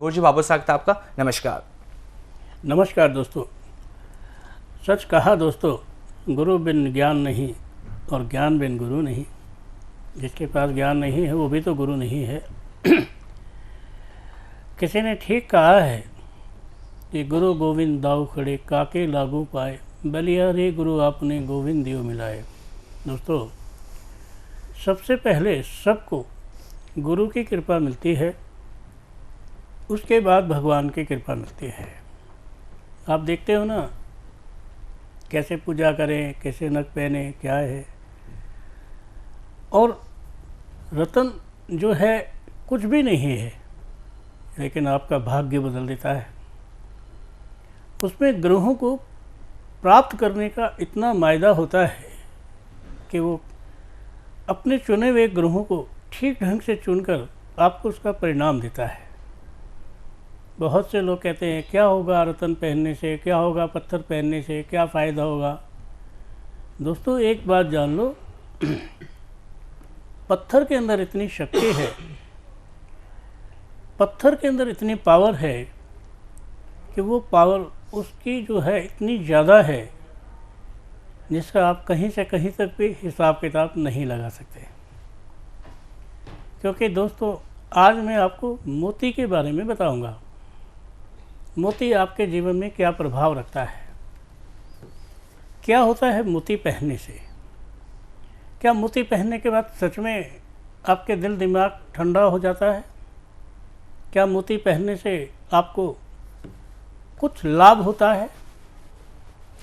गुरुजी बहुत स्वागत है आपका। नमस्कार। नमस्कार दोस्तों। सच कहा दोस्तों, गुरु बिन ज्ञान नहीं और ज्ञान बिन गुरु नहीं। जिसके पास ज्ञान नहीं है वो भी तो गुरु नहीं है। किसी ने ठीक कहा है कि गुरु गोविंद दाऊ खड़े काके लागू पाए, बलिया रे गुरु आपने गोविंद दियो मिलाए। दोस्तों, सबसे पहले सबको गुरु की कृपा मिलती है, उसके बाद भगवान की कृपा मिलती है। आप देखते हो ना, कैसे पूजा करें, कैसे नग पहने, क्या है। और रतन जो है कुछ भी नहीं है, लेकिन आपका भाग्य बदल देता है। उसमें ग्रहों को प्राप्त करने का इतना मायदा होता है कि वो अपने चुने हुए ग्रहों को ठीक ढंग से चुनकर आपको उसका परिणाम देता है। बहुत से लोग कहते हैं क्या होगा रतन पहनने से, क्या होगा पत्थर पहनने से, क्या फ़ायदा होगा। दोस्तों, एक बात जान लो, पत्थर के अंदर इतनी शक्ति है, पत्थर के अंदर इतनी पावर है कि वो पावर उसकी जो है इतनी ज़्यादा है जिसका आप कहीं से कहीं तक भी हिसाब किताब नहीं लगा सकते। क्योंकि दोस्तों, आज मैं आपको मोती के बारे में बताऊंगा। मोती आपके जीवन में क्या प्रभाव रखता है, क्या होता है मोती पहनने से। क्या मोती पहनने के बाद सच में आपके दिल दिमाग ठंडा हो जाता है? क्या मोती पहनने से आपको कुछ लाभ होता है?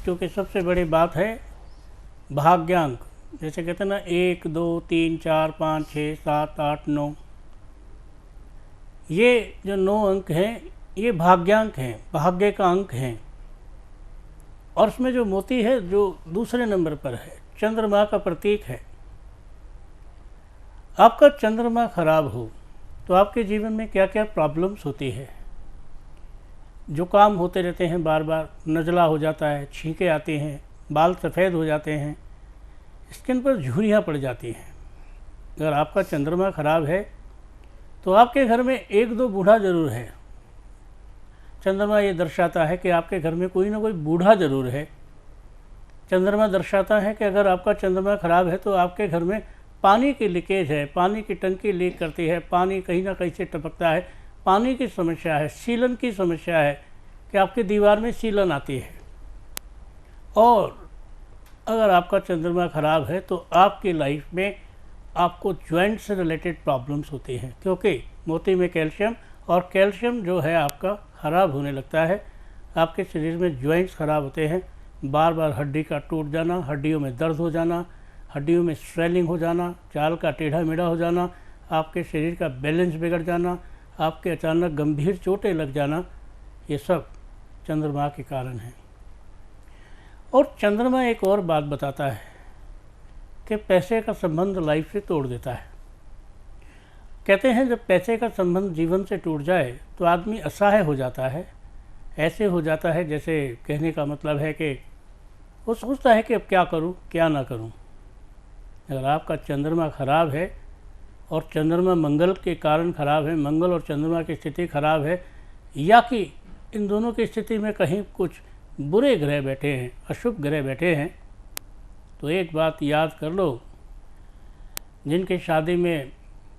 क्योंकि सबसे बड़ी बात है भाग्यांक। जैसे कहते हैं ना, 1 2 3 4 5 6 7 8 9, ये जो 9 अंक हैं ये भाग्यांक हैं, भाग्य का अंक हैं। और उसमें जो मोती है जो दूसरे नंबर पर है, चंद्रमा का प्रतीक है। आपका चंद्रमा खराब हो तो आपके जीवन में क्या क्या प्रॉब्लम्स होती है। जुकाम होते रहते हैं, बार बार नज़ला हो जाता है, छींके आती हैं, बाल सफ़ेद हो जाते हैं, स्किन पर झुर्रियाँ पड़ जाती हैं। अगर आपका चंद्रमा खराब है तो आपके घर में 1-2 बूढ़ा ज़रूर है। चंद्रमा ये दर्शाता है कि आपके घर में कोई ना कोई बूढ़ा ज़रूर है। चंद्रमा दर्शाता है कि अगर आपका चंद्रमा खराब है तो आपके घर में पानी की लीकेज है, पानी की टंकी लीक करती है, पानी कहीं ना कहीं से टपकता है, पानी की समस्या है, सीलन की समस्या है कि आपकी दीवार में सीलन आती है। और अगर आपका चंद्रमा खराब है तो आपकी लाइफ में आपको जॉइंट से रिलेटेड प्रॉब्लम्स होती हैं, क्योंकि मोती में कैल्शियम, और कैल्शियम जो है आपका ख़राब होने लगता है। आपके शरीर में जॉइंट्स ख़राब होते हैं, बार बार हड्डी का टूट जाना, हड्डियों में दर्द हो जाना, हड्डियों में स्वेलिंग हो जाना, चाल का टेढ़ा मेढ़ा हो जाना, आपके शरीर का बैलेंस बिगड़ जाना, आपके अचानक गंभीर चोटें लग जाना, ये सब चंद्रमा के कारण है। और चंद्रमा एक और बात बताता है कि पैसे का संबंध लाइफ से तोड़ देता है। कहते हैं जब पैसे का संबंध जीवन से टूट जाए तो आदमी असहाय हो जाता है। ऐसे हो जाता है जैसे, कहने का मतलब है कि वो सोचता है कि अब क्या करूं, क्या ना करूं। अगर आपका चंद्रमा खराब है और चंद्रमा मंगल के कारण खराब है, मंगल और चंद्रमा की स्थिति खराब है, या कि इन दोनों की स्थिति में कहीं कुछ बुरे ग्रह बैठे हैं, अशुभ ग्रह बैठे हैं, तो एक बात याद कर लो, जिनकी शादी में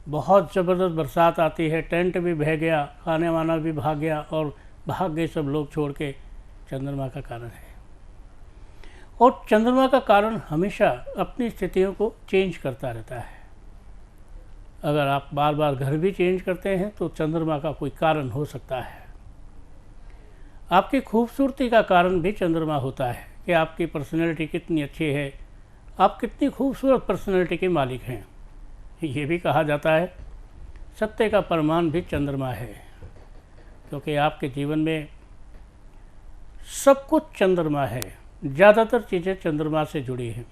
बहुत ज़बरदस्त बरसात आती है, टेंट भी बह गया, खाने वाना भी भाग गया और भाग गए सब लोग छोड़ के, चंद्रमा का कारण है। और चंद्रमा का कारण हमेशा अपनी स्थितियों को चेंज करता रहता है। अगर आप बार बार घर भी चेंज करते हैं तो चंद्रमा का कोई कारण हो सकता है। आपकी खूबसूरती का कारण भी चंद्रमा होता है कि आपकी पर्सनैलिटी कितनी अच्छी है, आप कितनी खूबसूरत पर्सनैलिटी के मालिक हैं। ये भी कहा जाता है सत्य का प्रमाण भी चंद्रमा है, क्योंकि आपके जीवन में सब कुछ चंद्रमा है, ज़्यादातर चीज़ें चंद्रमा से जुड़ी हैं।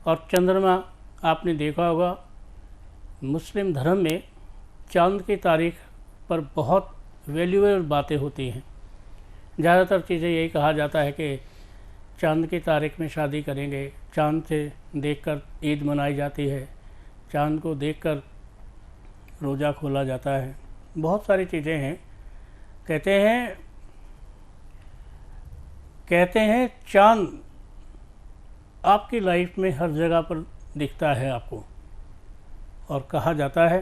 और चंद्रमा, आपने देखा होगा मुस्लिम धर्म में चांद की तारीख पर बहुत वैल्यूएबल बातें होती हैं। ज़्यादातर चीज़ें यही कहा जाता है कि चांद की तारीख में शादी करेंगे, चांद से देखकर ईद मनाई जाती है, चांद को देखकर रोज़ा खोला जाता है, बहुत सारी चीज़ें हैं। कहते हैं चांद आपकी लाइफ में हर जगह पर दिखता है आपको, और कहा जाता है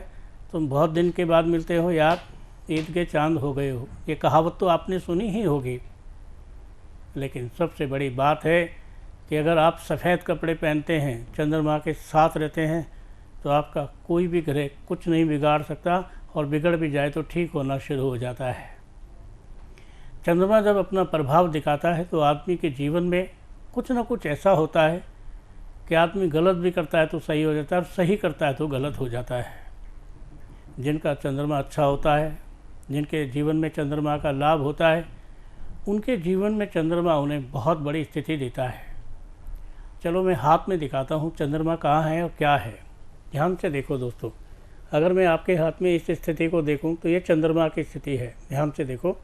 तुम बहुत दिन के बाद मिलते हो यार, ईद के चांद हो गए हो। ये कहावत तो आपने सुनी ही होगी। लेकिन सबसे बड़ी बात है कि अगर आप सफ़ेद कपड़े पहनते हैं, चंद्रमा के साथ रहते हैं, तो आपका कोई भी ग्रह कुछ नहीं बिगाड़ सकता, और बिगड़ भी जाए तो ठीक होना शुरू हो जाता है। चंद्रमा जब अपना प्रभाव दिखाता है तो आदमी के जीवन में कुछ ना कुछ ऐसा होता है कि आदमी गलत भी करता है तो सही हो जाता है, और सही करता है तो गलत हो जाता है। जिनका चंद्रमा अच्छा होता है, जिनके जीवन में चंद्रमा का लाभ होता है, उनके जीवन में चंद्रमा उन्हें बहुत बड़ी स्थिति देता है। चलो मैं हाथ में दिखाता हूँ चंद्रमा कहाँ है और क्या है। ध्यान से देखो दोस्तों, अगर मैं आपके हाथ में इस स्थिति को देखूं तो ये चंद्रमा की स्थिति है। ध्यान से देखो,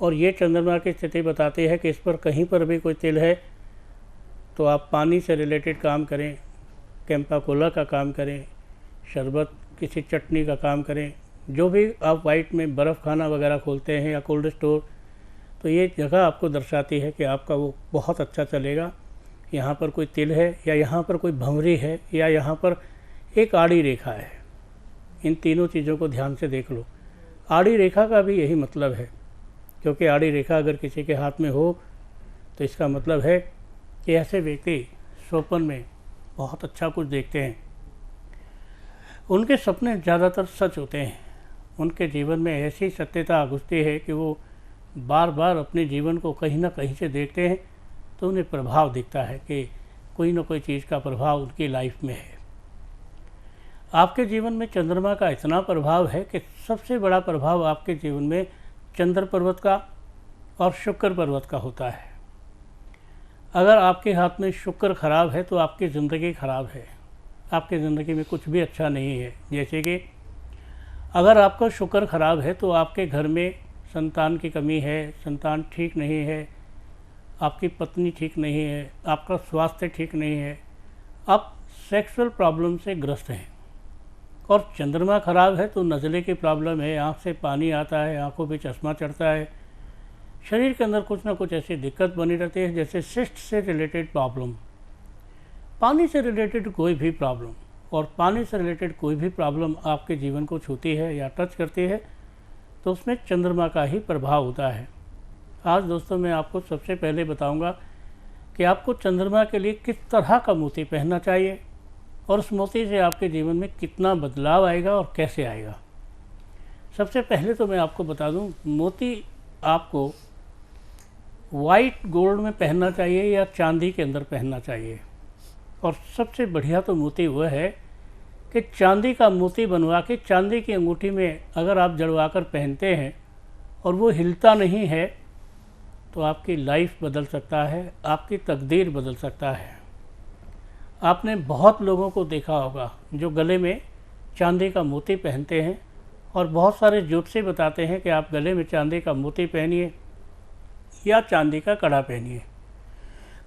और ये चंद्रमा की स्थिति बताती है कि इस पर कहीं पर भी कोई तिल है तो आप पानी से रिलेटेड काम करें, कैंपा कोला का काम करें, शरबत किसी चटनी का काम करें, जो भी आप वाइट में बर्फ़ खाना वगैरह खोलते हैं या कोल्ड स्टोर, तो ये जगह आपको दर्शाती है कि आपका वो बहुत अच्छा चलेगा। यहाँ पर कोई तिल है, या यहाँ पर कोई भंवरी है, या यहाँ पर एक आड़ी रेखा है। इन तीनों चीज़ों को ध्यान से देख लो। आड़ी रेखा का भी यही मतलब है, क्योंकि आड़ी रेखा अगर किसी के हाथ में हो तो इसका मतलब है कि ऐसे व्यक्ति स्वप्न में बहुत अच्छा कुछ देखते हैं। उनके सपने ज़्यादातर सच होते हैं। उनके जीवन में ऐसी सत्यता घुसती है कि वो बार बार अपने जीवन को कहीं ना कहीं से देखते हैं तो उन्हें प्रभाव दिखता है कि कोई ना कोई चीज़ का प्रभाव उनकी लाइफ में है। आपके जीवन में चंद्रमा का इतना प्रभाव है कि सबसे बड़ा प्रभाव आपके जीवन में चंद्र पर्वत का और शुक्र पर्वत का होता है। अगर आपके हाथ में शुक्र खराब है तो आपकी ज़िंदगी खराब है, आपकी ज़िंदगी में कुछ भी अच्छा नहीं है। जैसे कि अगर आपका शुक्र खराब है तो आपके घर में संतान की कमी है, संतान ठीक नहीं है, आपकी पत्नी ठीक नहीं है, आपका स्वास्थ्य ठीक नहीं है, आप सेक्सुअल प्रॉब्लम से ग्रस्त हैं। और चंद्रमा खराब है तो नज़ले की प्रॉब्लम है, आँख से पानी आता है, आँखों पे चश्मा चढ़ता है, शरीर के अंदर कुछ ना कुछ ऐसी दिक्कत बनी रहती है, जैसे सिस्ट से रिलेटेड प्रॉब्लम, पानी से रिलेटेड कोई भी प्रॉब्लम, और पानी से रिलेटेड कोई भी प्रॉब्लम आपके जीवन को छूती है या टच करती है तो उसमें चंद्रमा का ही प्रभाव होता है। आज दोस्तों मैं आपको सबसे पहले बताऊंगा कि आपको चंद्रमा के लिए किस तरह का मोती पहनना चाहिए, और उस मोती से आपके जीवन में कितना बदलाव आएगा और कैसे आएगा। सबसे पहले तो मैं आपको बता दूं, मोती आपको वाइट गोल्ड में पहनना चाहिए या चांदी के अंदर पहनना चाहिए। और सबसे बढ़िया तो मोती वह है कि चांदी का मोती बनवा के चांदी की अंगूठी में अगर आप जड़वा कर पहनते हैं और वो हिलता नहीं है तो आपकी लाइफ बदल सकता है, आपकी तकदीर बदल सकता है। आपने बहुत लोगों को देखा होगा जो गले में चांदी का मोती पहनते हैं, और बहुत सारे ज्योतिषी बताते हैं कि आप गले में चांदी का मोती पहनिए या चांदी का कड़ा पहनिए।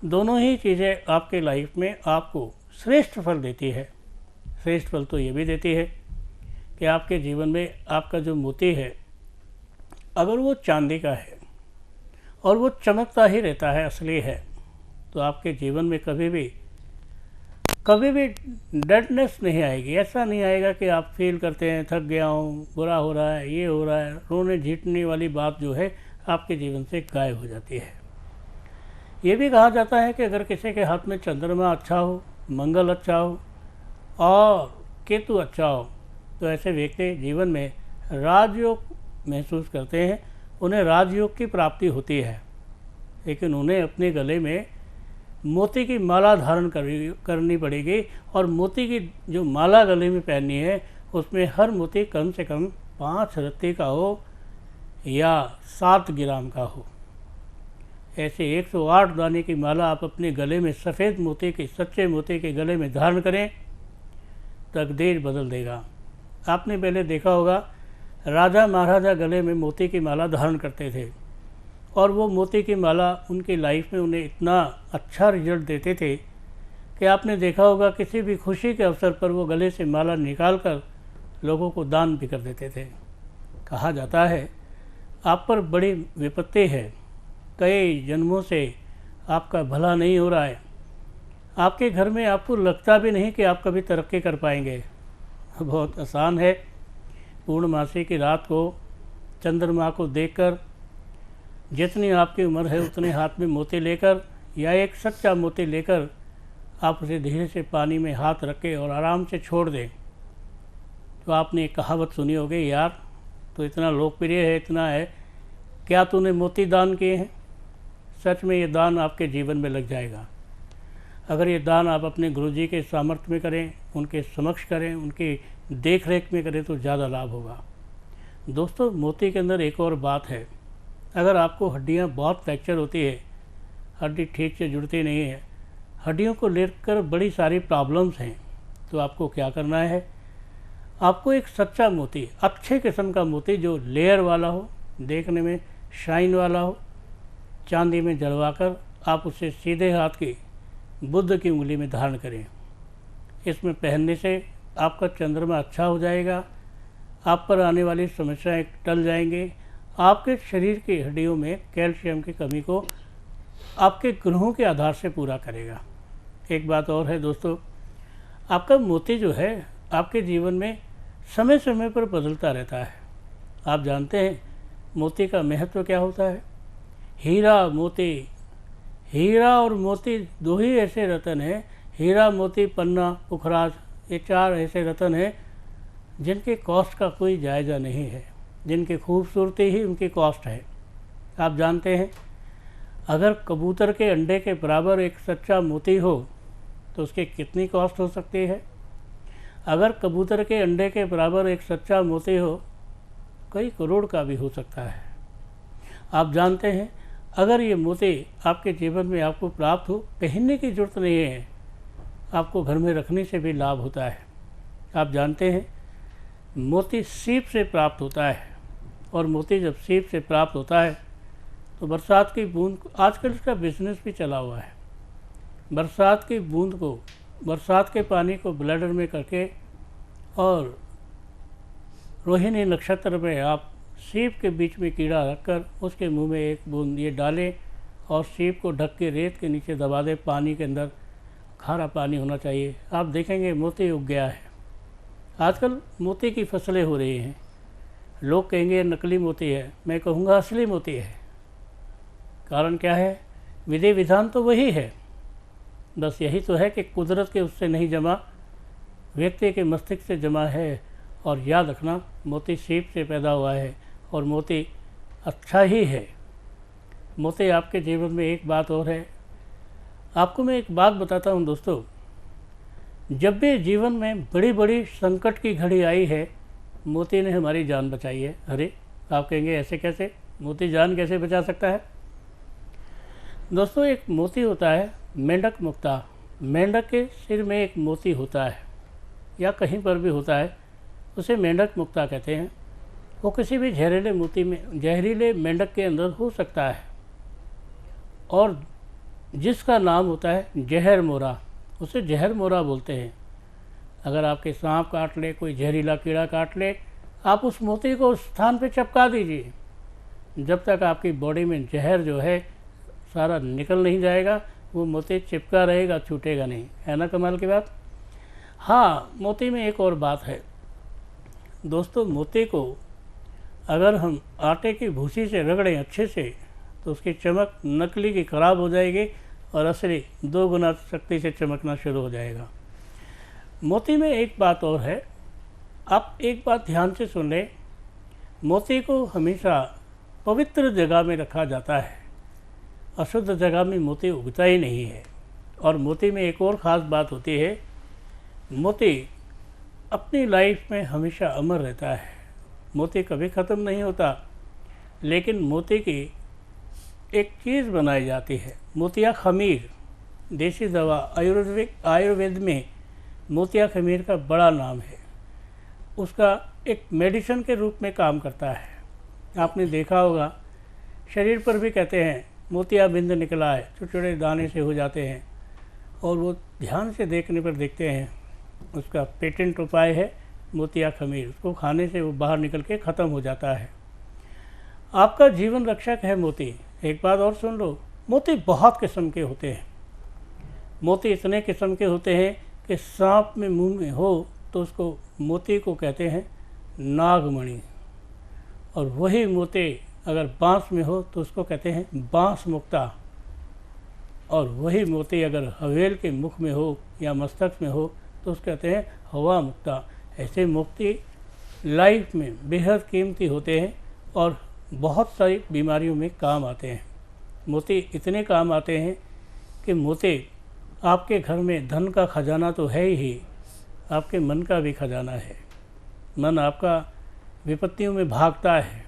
दोनों ही चीज़ें आपके लाइफ में आपको श्रेष्ठ फल देती है। श्रेष्ठ फल तो ये भी देती है कि आपके जीवन में आपका जो मोती है अगर वो चांदी का है और वो चमकता ही रहता है, असली है, तो आपके जीवन में कभी भी डेडनेस नहीं आएगी। ऐसा नहीं आएगा कि आप फील करते हैं थक गया हूँ, बुरा हो रहा है, ये हो रहा है, रोने झीटने वाली बात जो है आपके जीवन से गायब हो जाती है। ये भी कहा जाता है कि अगर किसी के हाथ में चंद्रमा अच्छा हो, मंगल अच्छा हो और केतु अच्छा हो तो ऐसे व्यक्ति जीवन में राजयोग महसूस करते हैं, उन्हें राजयोग की प्राप्ति होती है। लेकिन उन्हें अपने गले में मोती की माला धारण करनी पड़ेगी, और मोती की जो माला गले में पहननी है उसमें हर मोती कम से कम 5 रत्ती का हो या 7 ग्राम का हो। ऐसे 108 दाने की माला आप अपने गले में सफ़ेद मोती के, सच्चे मोती के गले में धारण करें, तकदीर बदल देगा। आपने पहले देखा होगा राजा महाराजा गले में मोती की माला धारण करते थे, और वो मोती की माला उनकी लाइफ में उन्हें इतना अच्छा रिजल्ट देते थे कि आपने देखा होगा किसी भी खुशी के अवसर पर वो गले से माला निकाल कर लोगों को दान भी कर देते थे। कहा जाता है आप पर बड़ी विपत्ति है, कई जन्मों से आपका भला नहीं हो रहा है, आपके घर में आपको लगता भी नहीं कि आप कभी तरक्की कर पाएंगे। बहुत आसान है, पूर्णमासी की रात को चंद्रमा को देखकर जितनी आपकी उम्र है उतने हाथ में मोती लेकर या एक सच्चा मोती लेकर आप उसे धीरे से पानी में हाथ रखें और आराम से छोड़ दें। तो आपने एक कहावत सुनी होगी, यार तो इतना लोकप्रिय है, इतना है, क्या तूने मोती दान किए हैं? सच में ये दान आपके जीवन में लग जाएगा। अगर ये दान आप अपने गुरुजी के सामर्थ्य में करें, उनके समक्ष करें, उनकी देख रेख में करें तो ज़्यादा लाभ होगा। दोस्तों, मोती के अंदर एक और बात है, अगर आपको हड्डियाँ बहुत फ्रैक्चर होती है, हड्डी ठीक से जुड़ती नहीं है, हड्डियों को लेकर बड़ी सारी प्रॉब्लम्स हैं, तो आपको क्या करना है, आपको एक सच्चा मोती, अच्छे किस्म का मोती जो लेयर वाला हो, देखने में शाइन वाला हो, चांदी में जलवाकर आप उसे सीधे हाथ की बुध की उंगली में धारण करें। इसमें पहनने से आपका चंद्रमा अच्छा हो जाएगा, आप पर आने वाली समस्याएं टल जाएंगे, आपके शरीर की हड्डियों में कैल्शियम की कमी को आपके ग्रहों के आधार से पूरा करेगा। एक बात और है दोस्तों, आपका मोती जो है आपके जीवन में समय समय पर बदलता रहता है। आप जानते हैं मोती का महत्व क्या होता है? हीरा मोती, हीरा और मोती दो ही ऐसे रत्न हैं, हीरा मोती पन्ना पुखराज, ये चार ऐसे रत्न हैं जिनके कॉस्ट का कोई जायज़ा नहीं है, जिनकी खूबसूरती ही उनकी कॉस्ट है। आप जानते हैं अगर कबूतर के अंडे के बराबर एक सच्चा मोती हो तो उसकी कितनी कॉस्ट हो सकती है? अगर कबूतर के अंडे के बराबर एक सच्चा मोती हो, कई करोड़ का भी हो सकता है। आप जानते हैं अगर ये मोती आपके जीवन में आपको प्राप्त हो, पहनने की जरूरत नहीं है, आपको घर में रखने से भी लाभ होता है। आप जानते हैं मोती सीप से प्राप्त होता है, और मोती जब सीप से प्राप्त होता है तो बरसात की बूंद, आजकल इसका बिजनेस भी चला हुआ है, बरसात की बूंद को, बरसात के पानी को ब्लेडर में करके और रोहिणी नक्षत्र में आप सीप के बीच में कीड़ा रखकर उसके मुंह में एक बूंद ये डालें और सीप को ढक के रेत के नीचे दबा दें। पानी के अंदर खारा पानी होना चाहिए, आप देखेंगे मोती उग गया है। आजकल मोती की फसलें हो रही हैं, लोग कहेंगे नकली मोती है, मैं कहूँगा असली मोती है। कारण क्या है? विधि विधान तो वही है, बस यही तो है कि कुदरत के उससे नहीं जमा, व्यक्ति के मस्तिष्क से जमा है। और याद रखना, मोती सीप से पैदा हुआ है और मोती अच्छा ही है। मोती आपके जीवन में एक बात और है, आपको मैं एक बात बताता हूँ दोस्तों, जब भी जीवन में बड़ी बड़ी संकट की घड़ी आई है, मोती ने हमारी जान बचाई है। अरे आप कहेंगे ऐसे कैसे, मोती जान कैसे बचा सकता है? दोस्तों, एक मोती होता है मेंढक मुक्ता, मेंढक के सिर में एक मोती होता है या कहीं पर भी होता है, उसे मेंढक मुक्ता कहते हैं। वो किसी भी जहरीले मोती में, जहरीले मेंढक के अंदर हो सकता है, और जिसका नाम होता है जहर मोरा, उसे जहर मोरा बोलते हैं। अगर आपके सांप काट ले, कोई जहरीला कीड़ा काट ले, आप उस मोती को उस स्थान पर चिपका दीजिए, जब तक आपकी बॉडी में जहर जो है सारा निकल नहीं जाएगा, वो मोती चिपका रहेगा, छूटेगा नहीं। है ना कमाल की बात? हाँ, मोती में एक और बात है दोस्तों, मोती को अगर हम आटे की भूसी से रगड़ें अच्छे से तो उसकी चमक नकली की ख़राब हो जाएगी और असली 2 गुना शक्ति से चमकना शुरू हो जाएगा। मोती में एक बात और है, आप एक बात ध्यान से सुन लें, मोती को हमेशा पवित्र जगह में रखा जाता है, अशुद्ध जगह में मोती उगता ही नहीं है। और मोती में एक और ख़ास बात होती है, मोती अपनी लाइफ में हमेशा अमर रहता है, मोती कभी ख़त्म नहीं होता। लेकिन मोती की एक चीज़ बनाई जाती है, मोतिया खमीर, देसी दवा, आयुर्वेद में मोतिया खमीर का बड़ा नाम है, उसका एक मेडिसिन के रूप में काम करता है। आपने देखा होगा शरीर पर भी कहते हैं मोतिया बिंद निकला है, छोटे छोटे दाने से हो जाते हैं, और वो ध्यान से देखने पर देखते हैं उसका पेटेंट उपाय है मोतिया खमीर, उसको खाने से वो बाहर निकल के ख़त्म हो जाता है। आपका जीवन रक्षक है मोती। एक बात और सुन लो, मोती बहुत किस्म के होते हैं। मोती इतने किस्म के होते हैं कि सांप में मुंह में हो तो उसको मोती को कहते हैं नागमणि, और वही मोती अगर बांस में हो तो उसको कहते हैं बांस मुक्ता, और वही मोती अगर हवेल के मुख में हो या मस्तक में हो तो उसको कहते हैं हवा मुक्ता। ऐसे मोती लाइफ में बेहद कीमती होते हैं और बहुत सारी बीमारियों में काम आते हैं। मोती इतने काम आते हैं कि मोती आपके घर में धन का खजाना तो है ही, आपके मन का भी खजाना है। मन आपका विपत्तियों में भागता है।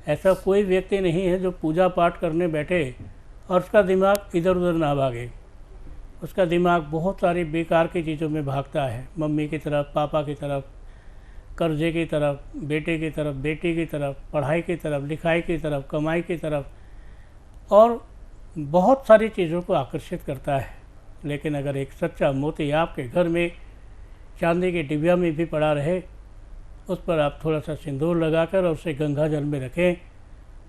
ऐसा कोई व्यक्ति नहीं है जो पूजा पाठ करने बैठे और उसका दिमाग इधर उधर ना भागे। उसका दिमाग बहुत सारी बेकार की चीज़ों में भागता है, मम्मी की तरफ, पापा की तरफ, कर्जे की तरफ, बेटे की तरफ, बेटी की तरफ, पढ़ाई की तरफ, लिखाई की तरफ, कमाई की तरफ, और बहुत सारी चीज़ों को आकर्षित करता है। लेकिन अगर एक सच्चा मोती आपके घर में चांदी के डिबिया में भी पड़ा रहे, उस पर आप थोड़ा सा सिंदूर लगाकर और उसे गंगा जल में रखें,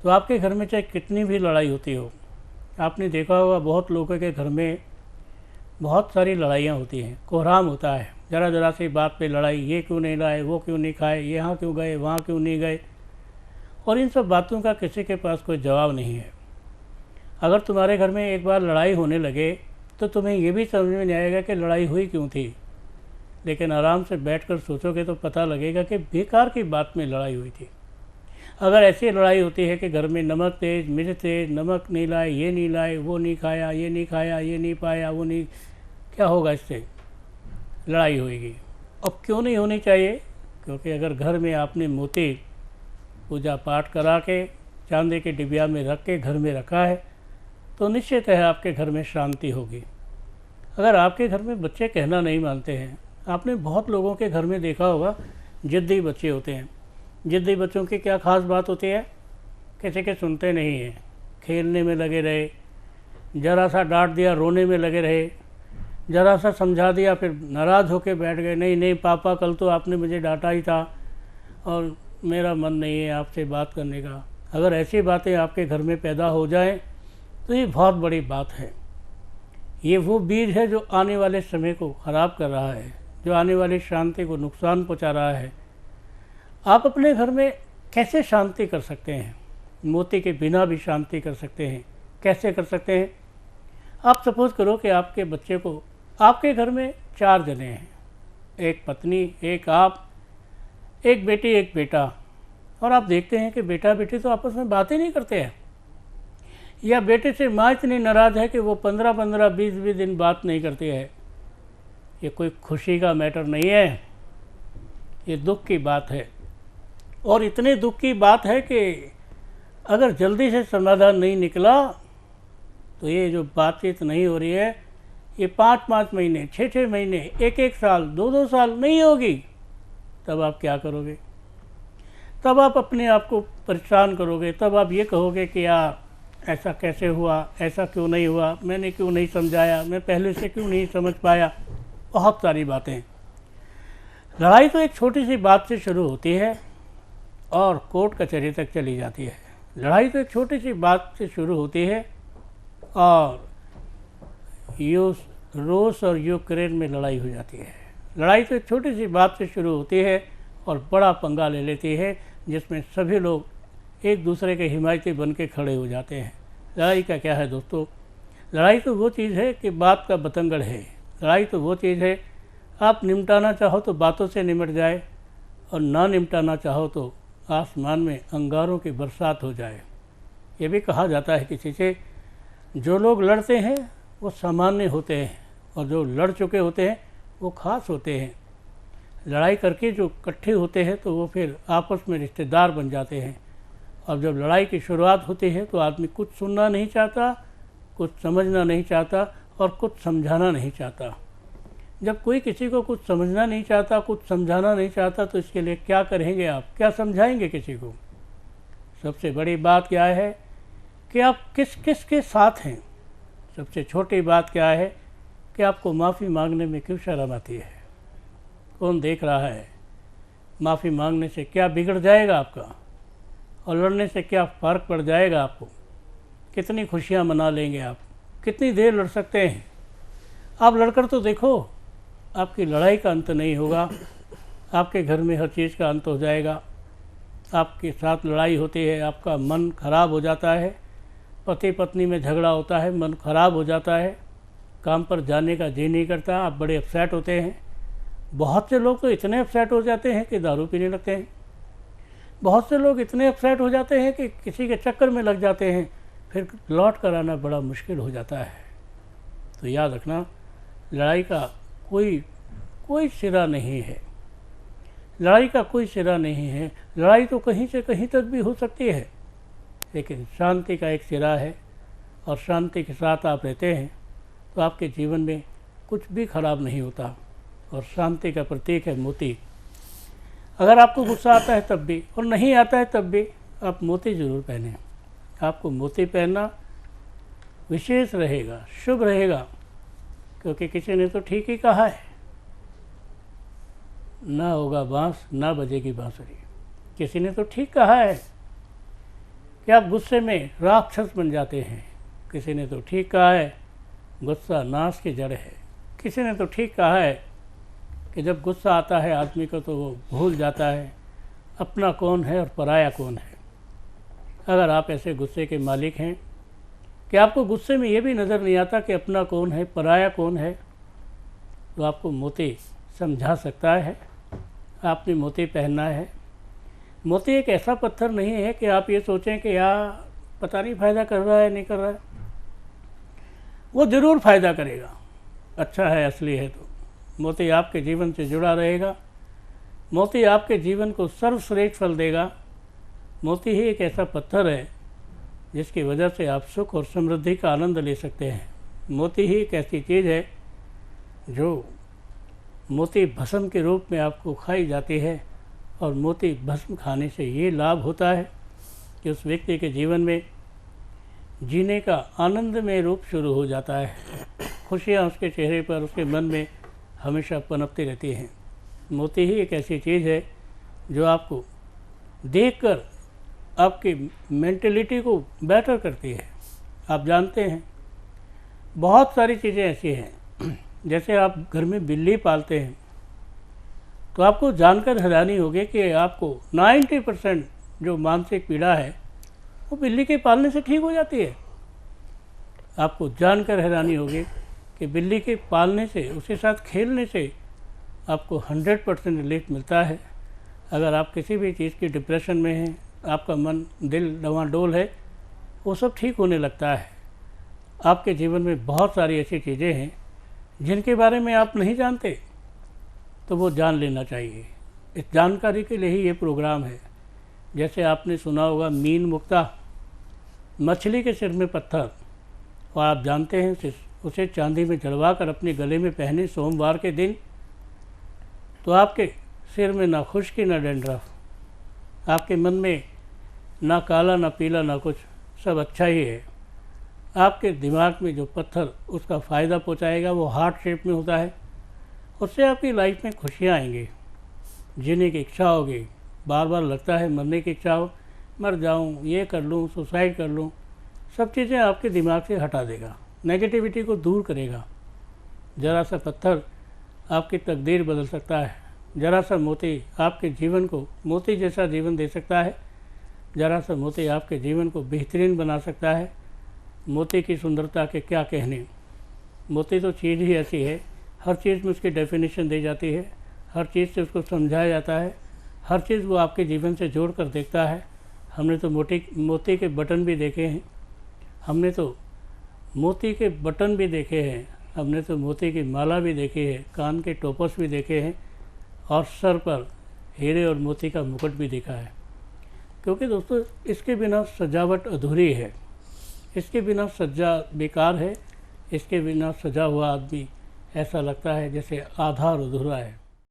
तो आपके घर में चाहे कितनी भी लड़ाई होती हो, आपने देखा होगा बहुत लोगों के घर में बहुत सारी लड़ाइयाँ होती हैं, कोहराम होता है, ज़रा ज़रा सी बात पे लड़ाई, ये क्यों नहीं लाए, वो क्यों नहीं खाए, यहाँ क्यों गए, वहाँ क्यों नहीं गए, और इन सब बातों का किसी के पास कोई जवाब नहीं है। अगर तुम्हारे घर में एक बार लड़ाई होने लगे तो तुम्हें ये भी समझ में नहीं आएगा कि लड़ाई हुई क्यों थी, लेकिन आराम से बैठकर सोचोगे तो पता लगेगा कि बेकार की बात में लड़ाई हुई थी। अगर ऐसी लड़ाई होती है कि घर में नमक तेज, मिर्च तेज, नमक नहीं लाए, ये नहीं लाए, वो नहीं खाया, ये नहीं खाया, ये नहीं पाया, वो नहीं, क्या होगा इससे? लड़ाई होगी। अब क्यों नहीं होनी चाहिए? क्योंकि अगर घर में आपने मोती पूजा पाठ करा के चांदी के डिबिया में रख के घर में रखा है तो निश्चित है आपके घर में शांति होगी। अगर आपके घर में बच्चे कहना नहीं मानते हैं, आपने बहुत लोगों के घर में देखा होगा जिद्दी बच्चे होते हैं। जिद्दी बच्चों की क्या ख़ास बात होती है? किसी के सुनते नहीं हैं, खेलने में लगे रहे, ज़रा सा डांट दिया रोने में लगे रहे, ज़रा सा समझा दिया फिर नाराज़ होकर बैठ गए, नहीं नहीं पापा कल तो आपने मुझे डांटा ही था और मेरा मन नहीं है आपसे बात करने का। अगर ऐसी बातें आपके घर में पैदा हो जाएं तो ये बहुत बड़ी बात है। ये वो बीज है जो आने वाले समय को ख़राब कर रहा है, जो आने वाली शांति को नुकसान पहुंचा रहा है। आप अपने घर में कैसे शांति कर सकते हैं? मोती के बिना भी शांति कर सकते हैं। कैसे कर सकते हैं? आप सपोज़ करो कि आपके बच्चे को, आपके घर में 4 जने हैं, एक पत्नी, एक आप, एक बेटी, एक बेटा, और आप देखते हैं कि बेटा बेटी तो आपस में बातें नहीं करते हैं, या बेटे से माँ इतनी नाराज़ है कि वो 15-15, 20-20 दिन बात नहीं करती है। ये कोई खुशी का मैटर नहीं है, ये दुख की बात है। और इतने दुख की बात है कि अगर जल्दी से समाधान नहीं निकला तो ये जो बातचीत नहीं हो रही है ये 5-5 महीने, 6-6 महीने, 1-1 साल, 2-2 साल नहीं होगी। तब आप क्या करोगे? तब आप अपने आप को परेशान करोगे। तब आप ये कहोगे कि यार ऐसा कैसे हुआ, ऐसा क्यों नहीं हुआ, मैंने क्यों नहीं समझाया, मैं पहले से क्यों नहीं समझ पाया। बहुत सारी बातें। लड़ाई तो एक छोटी सी बात से शुरू होती है और कोर्ट कचहरी तक चली जाती है। लड़ाई तो एक छोटी सी बात से शुरू होती है और रूस और यूक्रेन में लड़ाई हो जाती है। लड़ाई तो एक छोटी सी बात से शुरू होती है और बड़ा पंगा ले लेती है, जिसमें सभी लोग एक दूसरे के हिमायती बन के खड़े हो जाते हैं। लड़ाई का क्या है दोस्तों? लड़ाई तो वो चीज़ है कि बात का बतंगड़ है। लड़ाई तो वो चीज़ है, आप निपटाना चाहो तो बातों से निमट जाए और ना निपटाना चाहो तो आसमान में अंगारों की बरसात हो जाए। ये भी कहा जाता है किसी से, जो लोग लड़ते हैं वो सामान्य होते हैं और जो लड़ चुके होते हैं वो खास होते हैं। लड़ाई करके जो इकट्ठे होते हैं तो वो फिर आपस में रिश्तेदार बन जाते हैं। और जब लड़ाई की शुरुआत होती है तो आदमी कुछ सुनना नहीं चाहता, कुछ समझना नहीं चाहता और कुछ समझाना नहीं चाहता। जब कोई किसी को कुछ समझना नहीं चाहता, कुछ समझाना नहीं चाहता, तो इसके लिए क्या करेंगे आप? क्या समझाएंगे किसी को? सबसे बड़ी बात क्या है कि आप किस किस के साथ हैं। सबसे छोटी बात क्या है कि आपको माफ़ी मांगने में क्यों शर्म आती है? कौन देख रहा है? माफ़ी मांगने से क्या बिगड़ जाएगा आपका, और लड़ने से क्या फ़र्क पड़ जाएगा आपको, कितनी खुशियाँ मना लेंगे आप, कितनी देर लड़ सकते हैं। आप लड़कर तो देखो, आपकी लड़ाई का अंत नहीं होगा, आपके घर में हर चीज़ का अंत हो जाएगा। आपके साथ लड़ाई होती है, आपका मन खराब हो जाता है, पति पत्नी में झगड़ा होता है, मन खराब हो जाता है, काम पर जाने का जी नहीं करता, आप बड़े अपसेट होते हैं। बहुत से लोग तो इतने अपसेट हो जाते हैं कि दारू पीने लगते हैं। बहुत से लोग इतने अपसेट हो जाते हैं कि किसी के चक्कर में लग जाते हैं, फिर लौट कर आना बड़ा मुश्किल हो जाता है। तो याद रखना, लड़ाई का कोई सिरा नहीं है। लड़ाई का कोई सिरा नहीं है। लड़ाई तो कहीं से कहीं तक भी हो सकती है, लेकिन शांति का एक सिरा है, और शांति के साथ आप रहते हैं तो आपके जीवन में कुछ भी खराब नहीं होता। और शांति का प्रतीक है मोती। अगर आपको गुस्सा आता है तब भी, और नहीं आता है तब भी, आप मोती ज़रूर पहनें। आपको मोती पहनना विशेष रहेगा, शुभ रहेगा, क्योंकि किसी ने तो ठीक ही कहा है, ना होगा बांस ना बजेगी बांसुरी। किसी ने तो ठीक कहा है कि आप गुस्से में राक्षस बन जाते हैं। किसी ने तो ठीक कहा है गुस्सा नाश की जड़ है। किसी ने तो ठीक कहा है कि जब गुस्सा आता है आदमी को तो वो भूल जाता है अपना कौन है और पराया कौन है। अगर आप ऐसे गुस्से के मालिक हैं कि आपको गुस्से में ये भी नज़र नहीं आता कि अपना कौन है पराया कौन है, तो आपको मोती समझा सकता है। आपने मोती पहनना है। मोती एक ऐसा पत्थर नहीं है कि आप ये सोचें कि यार पता नहीं फ़ायदा कर रहा है नहीं कर रहा है। वो ज़रूर फ़ायदा करेगा, अच्छा है असली है तो। मोती आपके जीवन से जुड़ा रहेगा। मोती आपके जीवन को सर्वश्रेष्ठ फल देगा। मोती ही एक ऐसा पत्थर है जिसकी वजह से आप सुख और समृद्धि का आनंद ले सकते हैं। मोती ही एक ऐसी चीज़ है जो मोती भस्म के रूप में आपको खाई जाती है, और मोती भस्म खाने से ये लाभ होता है कि उस व्यक्ति के जीवन में जीने का आनंदमय रूप शुरू हो जाता है। खुशियाँ उसके चेहरे पर, उसके मन में हमेशा पनपती रहती हैं। मोती ही एक ऐसी चीज़ है जो आपको देखकर आपकी मेंटलिटी को बेटर करती है। आप जानते हैं बहुत सारी चीज़ें ऐसी हैं, जैसे आप घर में बिल्ली पालते हैं तो आपको जानकर हैरानी होगी कि आपको 90% जो मानसिक पीड़ा है वो बिल्ली के पालने से ठीक हो जाती है। आपको जानकर हैरानी होगी कि बिल्ली के पालने से, उसके साथ खेलने से आपको 100% रिलीफ मिलता है। अगर आप किसी भी चीज़ की डिप्रेशन में हैं, आपका मन दिल डवाडोल है, वो सब ठीक होने लगता है। आपके जीवन में बहुत सारी ऐसी चीज़ें हैं जिनके बारे में आप नहीं जानते, तो वो जान लेना चाहिए। इस जानकारी के लिए ही ये प्रोग्राम है। जैसे आपने सुना होगा मीन मुक्ता, मछली के सिर में पत्थर, और आप जानते हैं उसे चांदी में जड़वा कर अपने गले में पहने सोमवार के दिन, तो आपके सिर में ना खुश्की ना डैंड्रफ, आपके मन में ना काला ना पीला ना कुछ, सब अच्छा ही है। आपके दिमाग में जो पत्थर उसका फ़ायदा पहुंचाएगा वो हार्ट शेप में होता है, उससे आपकी लाइफ में खुशियाँ आएंगी, जीने की इच्छा होगी। बार बार लगता है मरने की इच्छा हो, मर जाऊँ, ये कर लूँ, सुसाइड कर लूँ, सब चीज़ें आपके दिमाग से हटा देगा, नेगेटिविटी को दूर करेगा। ज़रा सा पत्थर आपकी तकदीर बदल सकता है। ज़रा सा मोती आपके जीवन को मोती जैसा जीवन दे सकता है। ज़रा सा मोती आपके जीवन को बेहतरीन बना सकता है। मोती की सुंदरता के क्या कहने। मोती तो चीज़ ही ऐसी है, हर चीज़ में उसकी डेफिनेशन दी जाती है, हर चीज़ से उसको समझाया जाता है, हर चीज़ वो आपके जीवन से जोड़ कर देखता है। हमने तो मोती के बटन भी देखे हैं, हमने तो मोती के बटन भी देखे हैं, हमने तो मोती की माला भी देखी है, कान के टोपस भी देखे हैं, और सर पर हीरे और मोती का मुकुट भी देखा है। क्योंकि दोस्तों इसके बिना सजावट अधूरी है, इसके बिना सज्जा बेकार है, इसके बिना सजा हुआ आदमी ऐसा लगता है जैसे आधा और अधूरा है।